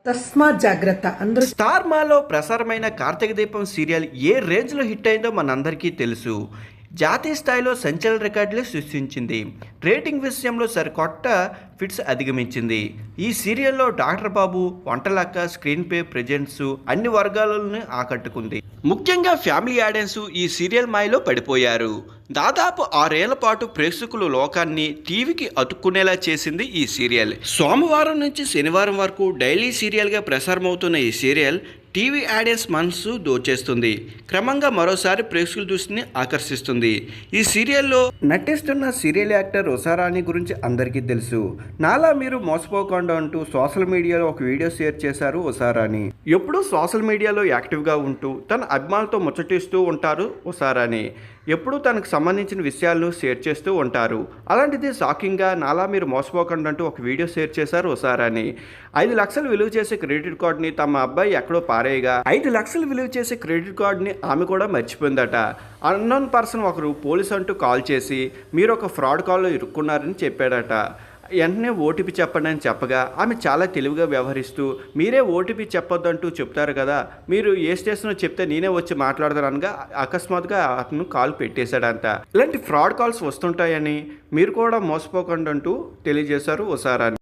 తస్మాత్ జాగ్రత్త అందరూ. స్టార్ మాలో ప్రసారమైన కార్తీక దీపం సీరియల్ ఏ రేంజ్లో హిట్ అయిందో మనందరికీ తెలుసు. జాతీయ స్థాయిలో సంచలన రికార్డులు సృష్టించింది. రేటింగ్ విషయంలో సరికొత్త ఫిట్స్ అధిగమించింది. ఈ సీరియల్లో డాక్టర్ బాబు, వంటలక్క, స్క్రీన్ ప్లే ప్రెజెన్స్ అన్ని వర్గాలను ఆకట్టుకుంది. ముఖ్యంగా ఫ్యామిలీ ఆడియన్స్ ఈ సీరియల్ మాయలో పడిపోయారు. దాదాపు 6 ఏళ్ల పాటు ప్రేక్షకుల లోకాన్ని టీవీకి అతుక్కునేలా చేసింది ఈ సీరియల్. సోమవారం నుంచి శనివారం వరకు డైలీ సీరియల్గా ప్రసారమవుతున్న ఈ సీరియల్ టీవీ ఆడియన్స్ మనసు దోచేస్తుంది. క్రమంగా మరోసారి ప్రేక్షకుల దృష్టిని ఆకర్షిస్తుంది. ఈ సీరియల్లో నటిస్తున్న సీరియల్ యాక్టర్ ఉషారాణి గురించి అందరికీ తెలుసు. నాలా మీరు మోసపోకుండా అంటూ సోషల్ మీడియాలో ఒక వీడియో షేర్ చేశారు ఉషారాణి. ఎప్పుడూ సోషల్ మీడియాలో యాక్టివ్గా ఉంటూ తన అభిమానులతో ముచ్చటిస్తూ ఉంటారు ఉషారాణి. ఎప్పుడూ తనకు సంబంధించిన విషయాలను షేర్ చేస్తూ ఉంటారు. అలాంటిది షాకింగ్గా నాలా మీరు మోసపోకుండా అంటూ ఒక వీడియో షేర్ చేశారు ఉషారాణి. 5 లక్షలు విలువ చేసే క్రెడిట్ కార్డుని తమ అబ్బాయి ఎక్కడో పారేయగా 5 లక్షలు విలువ చేసే క్రెడిట్ కార్డుని ఆమె కూడా మర్చిపోయిందట. అన్నోన్ పర్సన్ ఒకరు పోలీస్ అంటూ కాల్ చేసి మీరు ఒక ఫ్రాడ్ కాల్లో ఇరుక్కున్నారని చెప్పాడట. వెంటనే ఓటీపీ చెప్పండి అని చెప్పగా ఆమె చాలా తెలివిగా వ్యవహరిస్తూ మీరే ఓటీపీ చెప్పొద్దంటూ చెప్తారు కదా, మీరు ఏ స్టేషన్లో చెప్తే నేనే వచ్చి మాట్లాడతాను అనగా అకస్మాత్తుగా అతను కాల్ పెట్టేశాడంట. ఇలాంటి ఫ్రాడ్ కాల్స్ వస్తుంటాయని మీరు కూడా మోసపోకుండా అంటూ తెలియజేశారు ఉషారాణి.